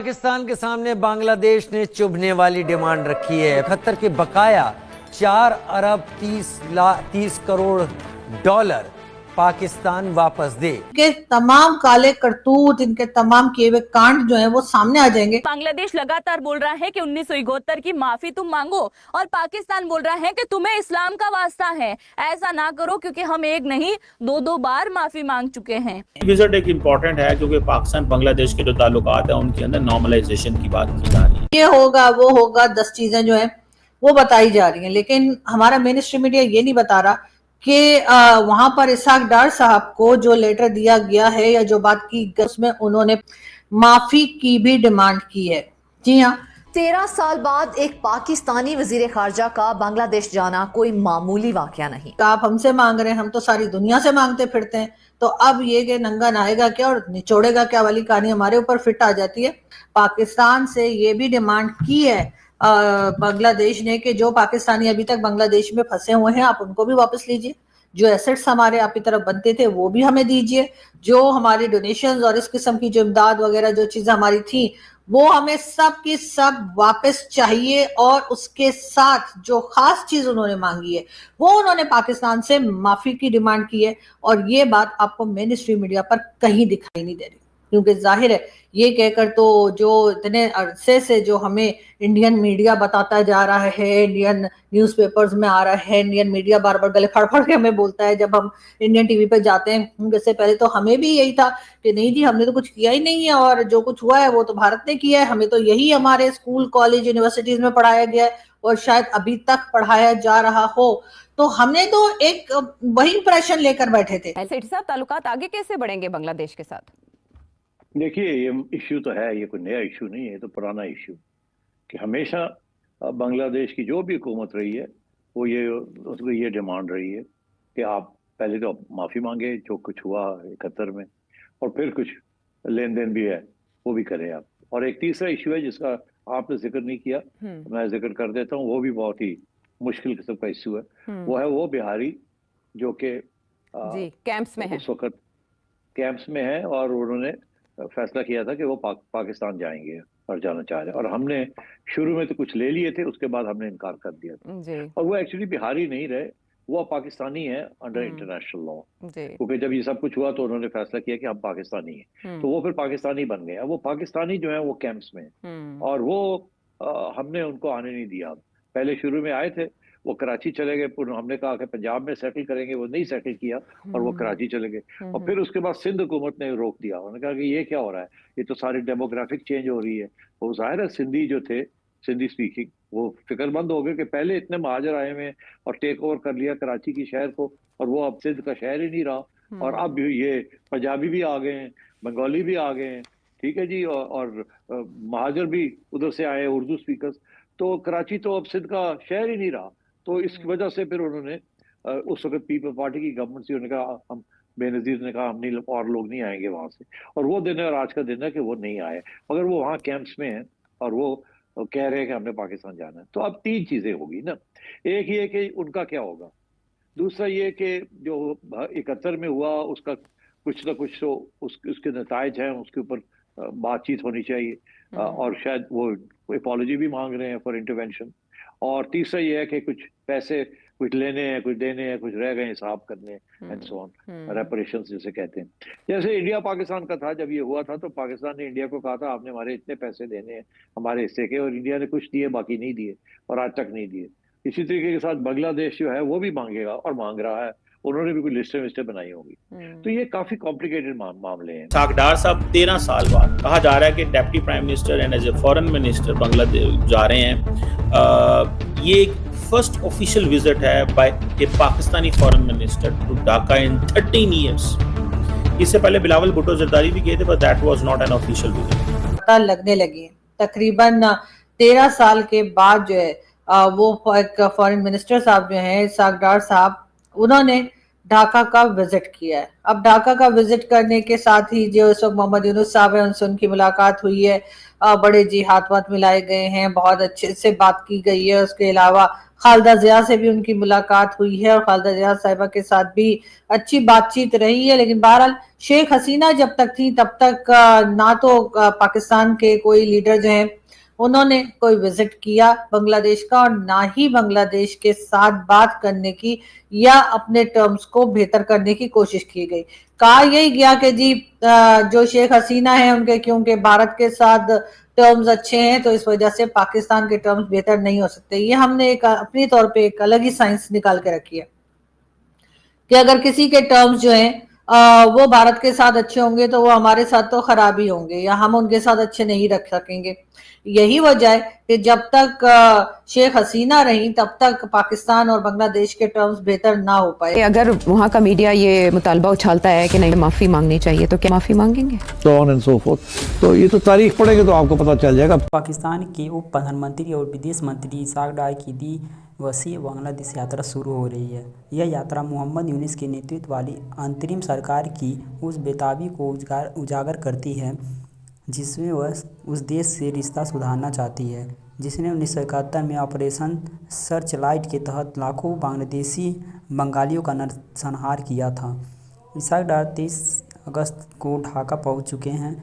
पाकिस्तान के सामने बांग्लादेश ने चुभने वाली डिमांड रखी है। 71 के बकाया 4 अरब 30 करोड़ डॉलर पाकिस्तान वापस दे। के तमाम काले करतूत, इनके तमाम किए हुए कांड जो हैं वो सामने आ जाएंगे। बांग्लादेश लगातार बोल रहा है कि 1971 की माफी तुम मांगो और पाकिस्तान बोल रहा है कि तुम्हें इस्लाम का वास्ता है, ऐसा ना करो क्योंकि हम एक नहीं दो बार माफी मांग चुके हैं। विजिट एक इम्पोर्टेंट है क्योंकि पाकिस्तान बांग्लादेश के जो ताल्लुकात है उनके अंदर नॉर्मलाइजेशन की बात की जा रही है। ये होगा वो होगा, 10 चीजें जो है वो बताई जा रही हैं, लेकिन हमारा मेन स्ट्रीम मीडिया ये नहीं बता रहा कि वहां पर इसहाक डार साहब को जो लेटर दिया गया है या जो बात की उसमें उन्होंने माफी की भी डिमांड की है। जी हाँ, 13 साल बाद एक पाकिस्तानी वजीर खारजा का बांग्लादेश जाना कोई मामूली वाकया नहीं। आप हमसे मांग रहे हैं, हम तो सारी दुनिया से मांगते फिरते हैं, तो अब ये कि नंगा नहाएगा क्या और निचोड़ेगा क्या वाली कहानी हमारे ऊपर फिट आ जाती है। पाकिस्तान से ये भी डिमांड की है बांग्लादेश ने कि जो पाकिस्तानी अभी तक बांग्लादेश में फंसे हुए हैं आप उनको भी वापस लीजिए, जो एसेट्स हमारे आपकी तरफ बनते थे वो भी हमें दीजिए, जो हमारी डोनेशंस और इस किस्म की जो इमदाद वगैरह जो चीजें हमारी थी वो हमें सब की सब वापस चाहिए। और उसके साथ जो खास चीज उन्होंने मांगी है वो उन्होंने पाकिस्तान से माफी की डिमांड की है, और ये बात आपको मेन स्ट्रीम मीडिया पर कहीं दिखाई नहीं दे रही, क्योंकि जाहिर है ये कहकर तो जो इतने अरसे से जो हमें इंडियन मीडिया बताता जा रहा है, इंडियन न्यूज़पेपर्स में आ रहा है, इंडियन मीडिया बार बार गले फाड़ फाड़ के हमें बोलता है जब हम इंडियन टीवी पे जाते हैं। जैसे पहले तो हमें भी यही था कि नहीं जी हमने तो कुछ किया ही नहीं है, और जो कुछ हुआ है वो तो भारत ने किया है, हमें तो यही हमारे स्कूल कॉलेज यूनिवर्सिटीज में पढ़ाया गया है और शायद अभी तक पढ़ाया जा रहा हो। तो हमने तो एक वही इंप्रेशन लेकर बैठे थे। सेठी साहब, ताल्लुकात आगे कैसे बढ़ेंगे बांग्लादेश के साथ? देखिए, ये इश्यू तो है, ये कोई नया इश्यू नहीं है, ये तो पुराना इश्यू कि हमेशा बांग्लादेश की जो भी हुकूमत रही है वो उसको ये डिमांड रही है कि आप पहले तो माफ़ी मांगे जो कुछ हुआ 71 में, और फिर कुछ लेन देन भी है वो भी करें आप। और एक तीसरा इश्यू है जिसका आपने जिक्र नहीं किया, मैं जिक्र कर देता हूँ, वो भी बहुत ही मुश्किल किस्म का इश्यू है। वो है वो बिहारी जो कि कैंप्स में है, उस वक्त कैंप्स में है और उन्होंने फैसला किया था कि वो पाकिस्तान जाएंगे और जाना चाह रहे हैं, और हमने शुरू में तो कुछ ले लिए थे, उसके बाद हमने इनकार कर दिया था। और वो एक्चुअली बिहारी नहीं रहे, वो पाकिस्तानी है अंडर इंटरनेशनल लॉ, क्योंकि जब ये सब कुछ हुआ तो उन्होंने फैसला किया कि हम पाकिस्तानी हैं, तो वो फिर पाकिस्तानी बन गए। वो पाकिस्तानी जो है वो कैंप्स में और वो हमने उनको आने नहीं दिया। पहले शुरू में आए थे, वो कराची चले गए, हमने कहा कि पंजाब में सेटल करेंगे, वो नहीं सेटल किया और वो कराची चले गए। और फिर उसके बाद सिंध हुकूमत ने रोक दिया, उन्होंने कहा कि ये क्या हो रहा है, ये तो सारी डेमोग्राफिक चेंज हो रही है। वो जाहिर है सिंधी जो थे, सिंधी स्पीकिंग, वो फिक्रमंद हो गए कि पहले इतने महाजर आए हुए और टेक ओवर कर लिया कराची की शहर को, और वो अब सिंध का शहर ही नहीं रहा। और अब ये पंजाबी भी आ गए हैं, बंगाली भी आ गए हैं, ठीक है जी, और महाजर भी उधर से आए, उर्दू स्पीकर्स, तो कराची तो अब सिंध का शहर ही नहीं रहा। तो इस वजह से फिर उन्होंने उस वक्त पीपल पार्टी की गवर्नमेंट से उन्होंने कहा, हम बेनजीर ने कहा हम नहीं, और लोग नहीं आएंगे वहां से, और वो दिन है और आज का दिन है कि वो नहीं आए, मगर वो वहाँ कैंप्स में हैं और वो कह रहे हैं कि हमने पाकिस्तान जाना है। तो अब 3 चीजें होगी ना, एक ये कि उनका क्या होगा, दूसरा ये कि जो 71 में हुआ उसका कुछ ना कुछ तो उसके नतायज हैं, उसके ऊपर बातचीत होनी चाहिए, और शायद वो अपॉलॉजी भी मांग रहे हैं फॉर इंटरवेंशन। और तीसरा ये है कि कुछ पैसे कुछ लेने हैं, कुछ देने हैं, कुछ रह गए हिसाब करने, एंड सो ऑन, रेपरेशंस जिसे कहते हैं। जैसे इंडिया पाकिस्तान का था, जब ये हुआ था तो पाकिस्तान ने इंडिया को कहा था आपने हमारे इतने पैसे देने हैं हमारे हिस्से के, और इंडिया ने कुछ दिए बाकी नहीं दिए, और आज तक नहीं दिए। इसी तरीके के साथ बांग्लादेश जो है वो भी मांगेगा और मांग रहा है, उन्होंने भी कोई लिस्टें विस्टें बनाई होगी। तो ये काफी कॉम्प्लिकेटेड मामले हैं। इसहाक डार साहब 13 साल बाद, कहा जा रहा है कि deputy prime minister and as a foreign minister Bangladesh जा रहे हैं। ये फर्स्ट ऑफिशियल विजिट है by a Pakistani foreign minister to Dhaka in 13 years. इससे पहले बिलावल भुट्टो जरदारी भी गए थे, but that was not an official visit. पता लगने लगी तकरीबन 13 साल के बाद जो है वो एक फॉरेन मिनिस्टर साहब जो हैं इसहाक डार साहब, उन्होंने ढाका का विजिट किया है। अब ढाका का विजिट करने के साथ ही जो इस वक्त मोहम्मद यूनुस साहब है उनसे उनकी मुलाकात हुई है, बड़े जी हाथ वाथ मिलाए गए हैं, बहुत अच्छे से बात की गई है। उसके अलावा खालदा जिया से भी उनकी मुलाकात हुई है और खालदा जिया साहिबा के साथ भी अच्छी बातचीत रही है। लेकिन बहरहाल शेख हसीना जब तक थी तब तक ना तो पाकिस्तान के कोई लीडर जो हैं उन्होंने कोई विजिट किया बांग्लादेश का, और ना ही बांग्लादेश के साथ बात करने की या अपने टर्म्स को बेहतर करने की कोशिश की गई। कहा यही गया कि जी जो शेख हसीना है उनके क्योंकि भारत के साथ टर्म्स अच्छे हैं तो इस वजह से पाकिस्तान के टर्म्स बेहतर नहीं हो सकते। ये हमने एक अपनी तौर पे एक अलग ही साइंस निकाल के रखी है कि अगर किसी के टर्म्स जो हैं वो भारत के साथ अच्छे होंगे तो वो हमारे साथ तो खराब ही होंगे या हम उनके साथ अच्छे नहीं रख सकेंगे। यही वजह है कि जब तक शेख हसीना रही तब तक पाकिस्तान और बांग्लादेश के टर्म्स बेहतर ना हो पाए। अगर वहाँ का मीडिया ये मुतालबा उछालता है कि नहीं माफ़ी मांगनी चाहिए तो क्या माफ़ी मांगेंगे? so on and so forth। तो ये तो तारीख पढ़ेंगे तो आपको पता चल जाएगा। पाकिस्तान के उप प्रधानमंत्री और विदेश मंत्री इसहाक डार की दी वसी बांग्लादेश यात्रा शुरू हो रही है। यह यात्रा मोहम्मद यूनिस के नेतृत्व वाली अंतरिम सरकार की उस बेताबी को उजागर करती है जिसमें वह उस देश से रिश्ता सुधारना चाहती है जिसने 1971 में ऑपरेशन सर्चलाइट के तहत लाखों बांग्लादेशी बंगालियों का नरसंहार किया था। इसहाक डार 23 अगस्त को ढाका पहुंच चुके हैं।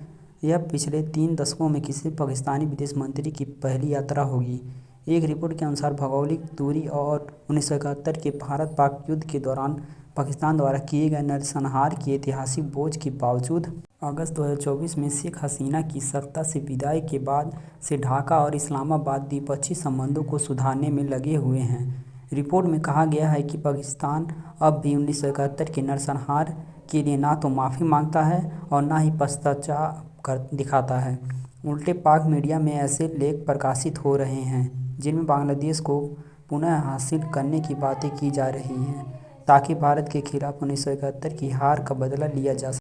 यह पिछले 3 दशकों में किसी पाकिस्तानी विदेश मंत्री की पहली यात्रा होगी। एक रिपोर्ट के अनुसार भौगोलिक दूरी और 1971 के भारत पाक युद्ध के दौरान पाकिस्तान द्वारा किए गए नरसंहार के ऐतिहासिक बोझ के बावजूद अगस्त 2024 में शेख हसीना की सत्ता से विदाई के बाद से ढाका और इस्लामाबाद द्विपक्षीय संबंधों को सुधारने में लगे हुए हैं। रिपोर्ट में कहा गया है कि पाकिस्तान अब भी 1971 के नरसंहार के लिए ना तो माफ़ी मांगता है और ना ही पश्चाताप दिखाता है। उल्टे पाक मीडिया में ऐसे लेख प्रकाशित हो रहे हैं जिनमें बांग्लादेश को पुनः हासिल करने की बातें की जा रही हैं ताकि भारत के खिलाफ 1971 की हार का बदला लिया जा सके।